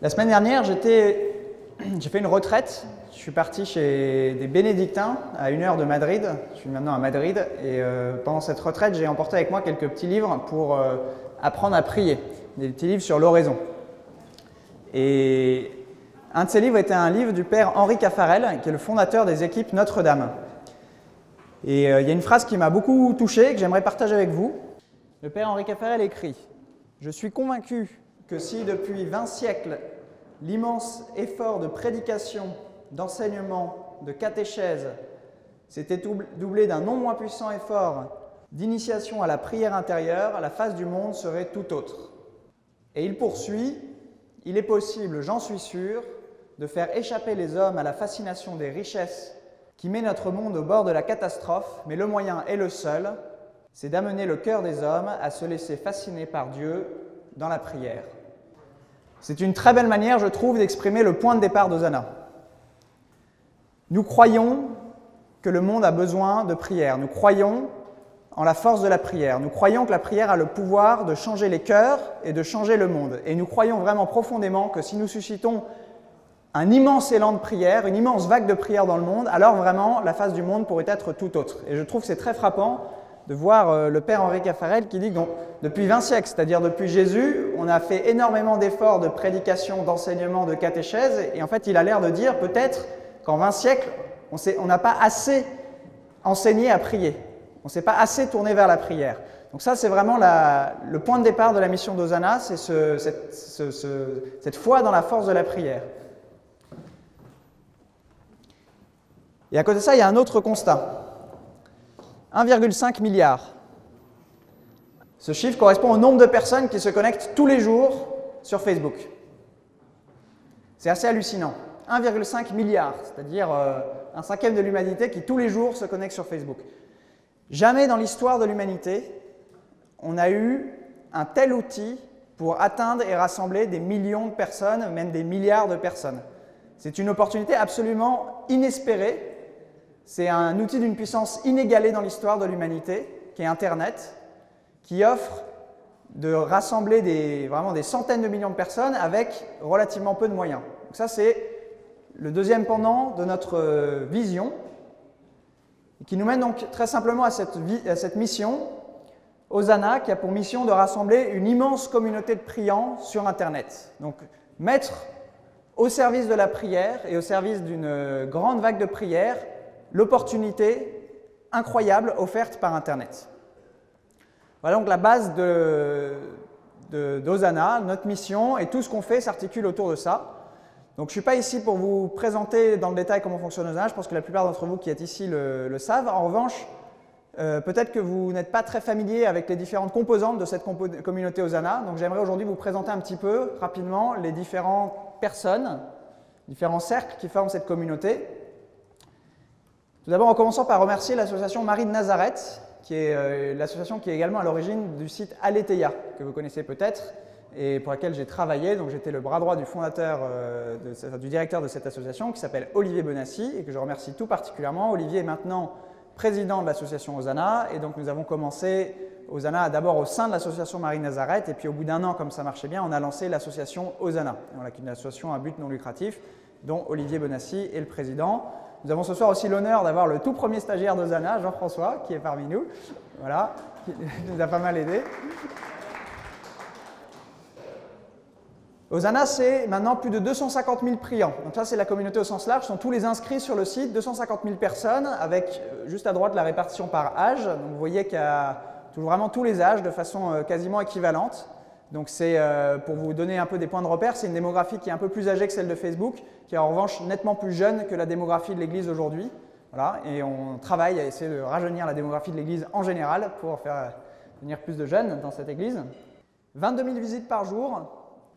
La semaine dernière, j'ai fait une retraite. Je suis parti chez des bénédictins à 1 heure de Madrid. Je suis maintenant à Madrid et pendant cette retraite, j'ai emporté avec moi quelques petits livres pour apprendre à prier. Des petits livres sur l'oraison. Et un de ces livres était un livre du père Henri Caffarel, qui est le fondateur des équipes Notre-Dame. Et il y a une phrase qui m'a beaucoup touché, que j'aimerais partager avec vous. Le père Henri Caffarel écrit « Je suis convaincu que si depuis 20 siècles, l'immense effort de prédication, d'enseignement, de catéchèse s'était doublé d'un non moins puissant effort d'initiation à la prière intérieure, la face du monde serait tout autre. » Et il poursuit « Il est possible, j'en suis sûr, de faire échapper les hommes à la fascination des richesses qui met notre monde au bord de la catastrophe, mais le moyen est le seul, c'est d'amener le cœur des hommes à se laisser fasciner par Dieu dans la prière. » C'est une très belle manière, je trouve, d'exprimer le point de départ d'Hosanna. Nous croyons que le monde a besoin de prière. Nous croyons en la force de la prière. Nous croyons que la prière a le pouvoir de changer les cœurs et de changer le monde. Et nous croyons vraiment profondément que si nous suscitons un immense élan de prière, une immense vague de prière dans le monde, alors vraiment la face du monde pourrait être tout autre. Et je trouve que c'est très frappant de voir le père Henri Caffarel qui dit que depuis 20 siècles, c'est-à-dire depuis Jésus, on a fait énormément d'efforts de prédication, d'enseignement, de catéchèse, et en fait il a l'air de dire peut-être qu'en 20 siècles, on n'a pas assez enseigné à prier, on ne s'est pas assez tourné vers la prière. Donc ça c'est vraiment le point de départ de la mission d'Hosanna, c'est cette foi dans la force de la prière. Et à côté de ça, il y a un autre constat. 1,5 milliard. Ce chiffre correspond au nombre de personnes qui se connectent tous les jours sur Facebook. C'est assez hallucinant. 1,5 milliard, c'est-à-dire un cinquième de l'humanité qui tous les jours se connecte sur Facebook. Jamais dans l'histoire de l'humanité, on a eu un tel outil pour atteindre et rassembler des millions de personnes, même des milliards de personnes. C'est une opportunité absolument inespérée. C'est un outil d'une puissance inégalée dans l'histoire de l'humanité, qui est Internet, qui offre de rassembler vraiment des centaines de millions de personnes avec relativement peu de moyens. Donc ça, c'est le deuxième pendant de notre vision, qui nous mène donc très simplement à cette mission, Hosanna, qui a pour mission de rassembler une immense communauté de priants sur Internet. Donc mettre au service de la prière et au service d'une grande vague de prière l'opportunité incroyable offerte par Internet. Voilà donc la base d'Hosanna, notre mission, et tout ce qu'on fait s'articule autour de ça. Donc je ne suis pas ici pour vous présenter dans le détail comment fonctionne Hosanna, je pense que la plupart d'entre vous qui êtes ici le savent. En revanche, peut-être que vous n'êtes pas très familier avec les différentes composantes de cette communauté Hosanna, donc j'aimerais aujourd'hui vous présenter un petit peu, rapidement, les différentes personnes, différents cercles qui forment cette communauté. Tout d'abord, en commençant par remercier l'association Marie de Nazareth, qui est l'association qui est également à l'origine du site Aletheia, que vous connaissez peut-être, et pour laquelle j'ai travaillé. Donc j'étais le bras droit du fondateur, du directeur de cette association, qui s'appelle Olivier Bonassi, et que je remercie tout particulièrement. Olivier est maintenant président de l'association Hosanna, et donc nous avons commencé Hosanna d'abord au sein de l'association Marie de Nazareth, et puis au bout d'1 an, comme ça marchait bien, on a lancé l'association Hosanna, qui est une association à but non lucratif, dont Olivier Bonassi est le président. Nous avons ce soir aussi l'honneur d'avoir le tout premier stagiaire d'Hosanna, Jean-François, qui est parmi nous, voilà, qui nous a pas mal aidé. Hosanna, c'est maintenant plus de 250 000 priants. Donc ça, c'est la communauté au sens large, ce sont tous les inscrits sur le site, 250 000 personnes, avec juste à droite la répartition par âge. Donc vous voyez qu'il y a vraiment tous les âges de façon quasiment équivalente. Donc c'est, pour vous donner un peu des points de repère, c'est une démographie qui est un peu plus âgée que celle de Facebook, qui est en revanche nettement plus jeune que la démographie de l'Église aujourd'hui. Voilà, et on travaille à essayer de rajeunir la démographie de l'Église en général pour faire venir plus de jeunes dans cette Église. 22 000 visites par jour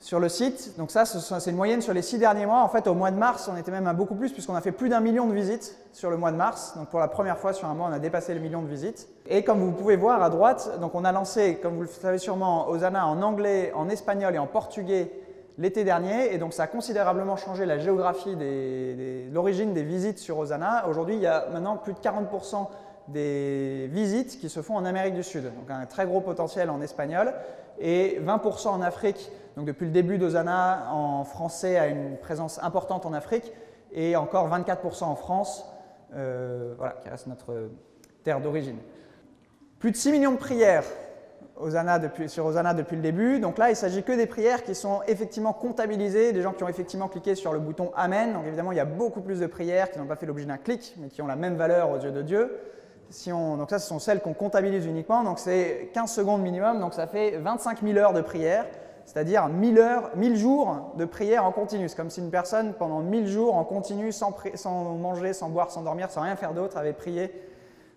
sur le site, donc ça c'est une moyenne sur les 6 derniers mois. En fait, au mois de mars, on était même à beaucoup plus puisqu'on a fait plus d'1 million de visites sur le mois de mars. Donc pour la première fois sur un mois, on a dépassé le million de visites. Et comme vous pouvez voir à droite, donc on a lancé, comme vous le savez sûrement, Hosanna en anglais, en espagnol et en portugais l'été dernier. Et donc ça a considérablement changé la géographie l'origine des visites sur Hosanna. Aujourd'hui, il y a maintenant plus de 40% des visites qui se font en Amérique du Sud. Donc un très gros potentiel en espagnol et 20% en Afrique. Donc depuis le début d'Hosanna, en français a une présence importante en Afrique et encore 24% en France, voilà, qui reste notre terre d'origine. Plus de 6 millions de prières sur Hosanna depuis le début. Donc là, il ne s'agit que des prières qui sont effectivement comptabilisées, des gens qui ont effectivement cliqué sur le bouton « Amen ». Donc évidemment, il y a beaucoup plus de prières qui n'ont pas fait l'objet d'un clic, mais qui ont la même valeur aux yeux de Dieu. Donc ça, ce sont celles qu'on comptabilise uniquement. Donc c'est 15 secondes minimum, donc ça fait 25 000 heures de prière, c'est-à-dire 1000 jours de prière en continu. C'est comme si une personne, pendant 1000 jours en continu, sans manger, sans boire, sans dormir, sans rien faire d'autre, avait prié.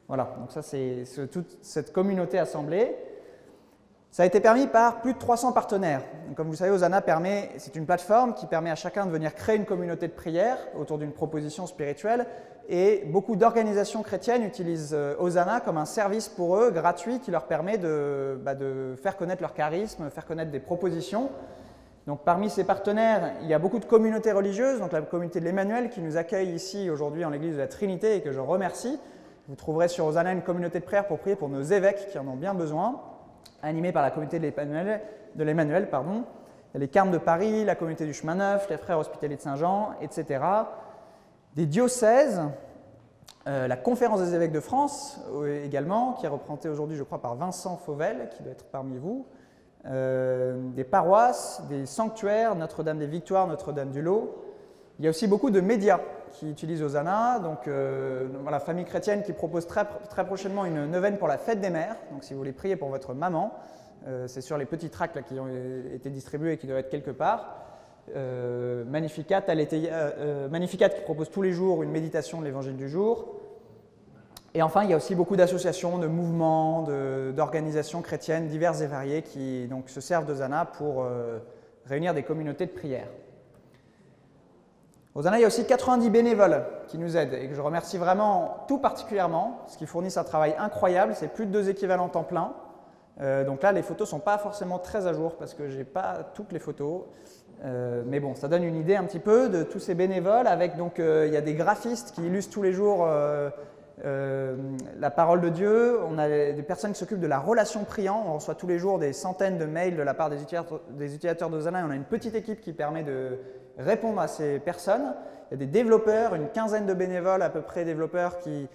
Voilà, donc ça, c'est toute cette communauté assemblée. Ça a été permis par plus de 300 partenaires. Donc, comme vous le savez, Hosanna c'est une plateforme qui permet à chacun de venir créer une communauté de prière autour d'une proposition spirituelle. Et beaucoup d'organisations chrétiennes utilisent Hosanna comme un service pour eux, gratuit, qui leur permet de faire connaître leur charisme, faire connaître des propositions. Donc, parmi ces partenaires, il y a beaucoup de communautés religieuses, donc la communauté de l'Emmanuel qui nous accueille ici aujourd'hui en l'église de la Trinité et que je remercie. Vous trouverez sur Hosanna une communauté de prière pour prier pour nos évêques qui en ont bien besoin, animée par la communauté de l'Emmanuel. Il y a les Carmes de Paris, la communauté du Chemin Neuf, les Frères Hospitaliers de Saint-Jean, etc. Des diocèses, la Conférence des évêques de France également, qui est représentée aujourd'hui, je crois, par Vincent Fauvel, qui doit être parmi vous. Des paroisses, des sanctuaires, Notre-Dame des Victoires, Notre-Dame du Lot. Il y a aussi beaucoup de médias qui utilisent Hosanna, donc la famille chrétienne qui propose très prochainement une neuvaine pour la fête des mères. Donc si vous voulez prier pour votre maman, c'est sur les petits tracts là, qui ont été distribués et qui doivent être quelque part. Magnificat qui propose tous les jours une méditation de l'évangile du jour. Et enfin, il y a aussi beaucoup d'associations, de mouvements, d'organisations chrétiennes diverses et variées qui donc, se servent d'Hosanna pour réunir des communautés de prière. Hosanna, il y a aussi 90 bénévoles qui nous aident et que je remercie vraiment tout particulièrement, parce qu'ils fournissent un travail incroyable, c'est plus de 2 équivalents temps plein. Donc là, les photos ne sont pas forcément très à jour parce que je n'ai pas toutes les photos. Mais bon, ça donne une idée un petit peu de tous ces bénévoles. Avec donc, il y a des graphistes qui illustrent tous les jours la parole de Dieu. On a des personnes qui s'occupent de la relation priant. On reçoit tous les jours des centaines de mails de la part des utilisateurs d'Hosanna. On a une petite équipe qui permet de répondre à ces personnes. Il y a des développeurs, une quinzaine de bénévoles à peu près développeurs qui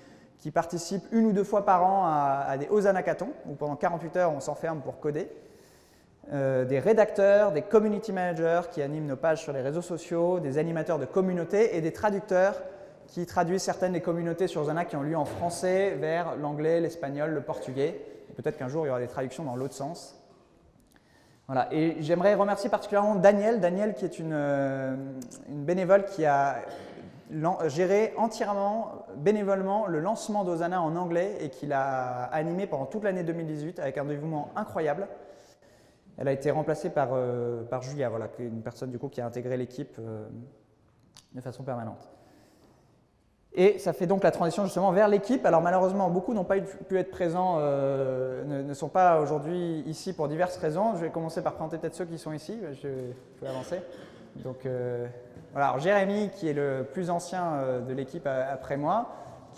participent 1 ou 2 fois par an à des Hosanna-cathons, où pendant 48 heures on s'enferme pour coder. Des rédacteurs, des community managers qui animent nos pages sur les réseaux sociaux, des animateurs de communautés et des traducteurs qui traduisent certaines des communautés sur Hosanna qui ont lieu en français vers l'anglais, l'espagnol, le portugais. Peut-être qu'un jour il y aura des traductions dans l'autre sens. Voilà. Et j'aimerais remercier particulièrement Daniel qui est une bénévole qui a géré entièrement, bénévolement, le lancement d'Hosanna en anglais et qui l'a animé pendant toute l'année 2018 avec un dévouement incroyable. Elle a été remplacée par Julia, voilà, qui est une personne du coup, qui a intégré l'équipe de façon permanente. Et ça fait donc la transition justement vers l'équipe. Alors malheureusement, beaucoup n'ont pas pu être présents, ne sont pas aujourd'hui ici pour diverses raisons. Je vais commencer par présenter peut-être ceux qui sont ici. Je vais avancer. Donc voilà, alors Jérémy, qui est le plus ancien de l'équipe après moi,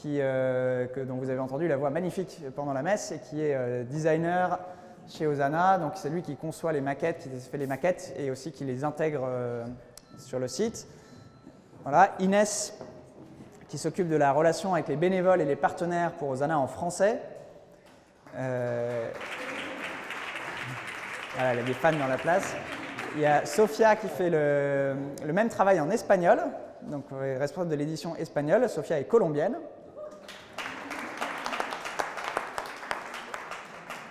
dont vous avez entendu la voix magnifique pendant la messe et qui est designer chez Hosanna. Donc c'est lui qui conçoit les maquettes, qui fait les maquettes et aussi qui les intègre sur le site. Voilà, Inès, qui s'occupe de la relation avec les bénévoles et les partenaires pour Hosanna en français. Voilà, il y a des fans dans la place. Il y a Sofia qui fait le même travail en espagnol, donc responsable de l'édition espagnole. Sofia est colombienne.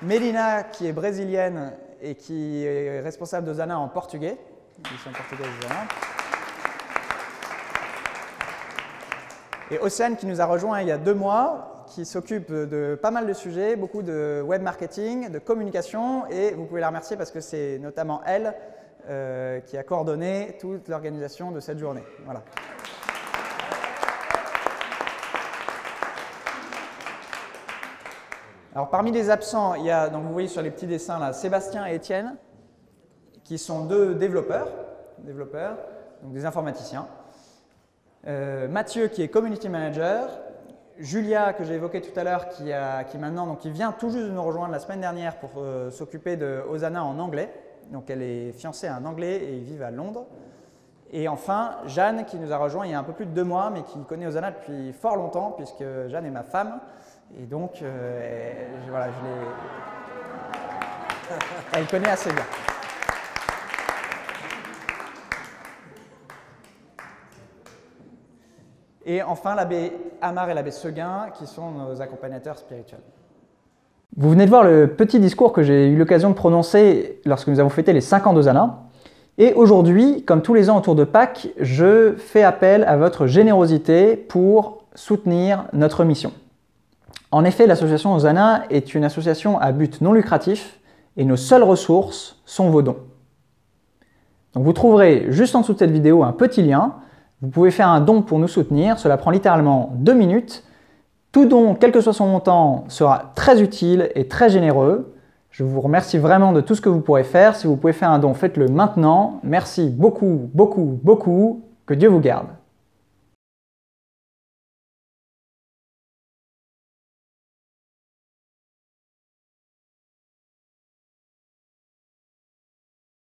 Mélina, qui est brésilienne et qui est responsable d'Hosanna en portugais. Édition portugaise d'Hosanna. Et Océane qui nous a rejoint il y a 2 mois, qui s'occupe de pas mal de sujets, beaucoup de web marketing, de communication, et vous pouvez la remercier parce que c'est notamment elle qui a coordonné toute l'organisation de cette journée. Voilà. Alors parmi les absents, il y a, donc vous voyez sur les petits dessins là, Sébastien et Étienne, qui sont 2 développeurs, donc des informaticiens. Mathieu qui est community manager, Julia, que j'ai évoqué tout à l'heure, qui vient tout juste de nous rejoindre la semaine dernière pour s'occuper de Hosanna en anglais. Donc elle est fiancée à un Anglais et ils vivent à Londres. Et enfin, Jeanne, qui nous a rejoint il y a un peu plus de 2 mois, mais qui connaît Hosanna depuis fort longtemps, puisque Jeanne est ma femme. Et donc, voilà, elle connaît assez bien. Et enfin, l'abbé Amar et l'abbé Seguin, qui sont nos accompagnateurs spirituels. Vous venez de voir le petit discours que j'ai eu l'occasion de prononcer lorsque nous avons fêté les 5 ans d'Hosanna. Et aujourd'hui, comme tous les ans autour de Pâques, je fais appel à votre générosité pour soutenir notre mission. En effet, l'association Hosanna est une association à but non lucratif et nos seules ressources sont vos dons. Donc vous trouverez juste en dessous de cette vidéo un petit lien. Vous pouvez faire un don pour nous soutenir, cela prend littéralement 2 minutes. Tout don, quel que soit son montant, sera très utile et très généreux. Je vous remercie vraiment de tout ce que vous pourrez faire. Si vous pouvez faire un don, faites-le maintenant. Merci beaucoup, beaucoup, beaucoup. Que Dieu vous garde.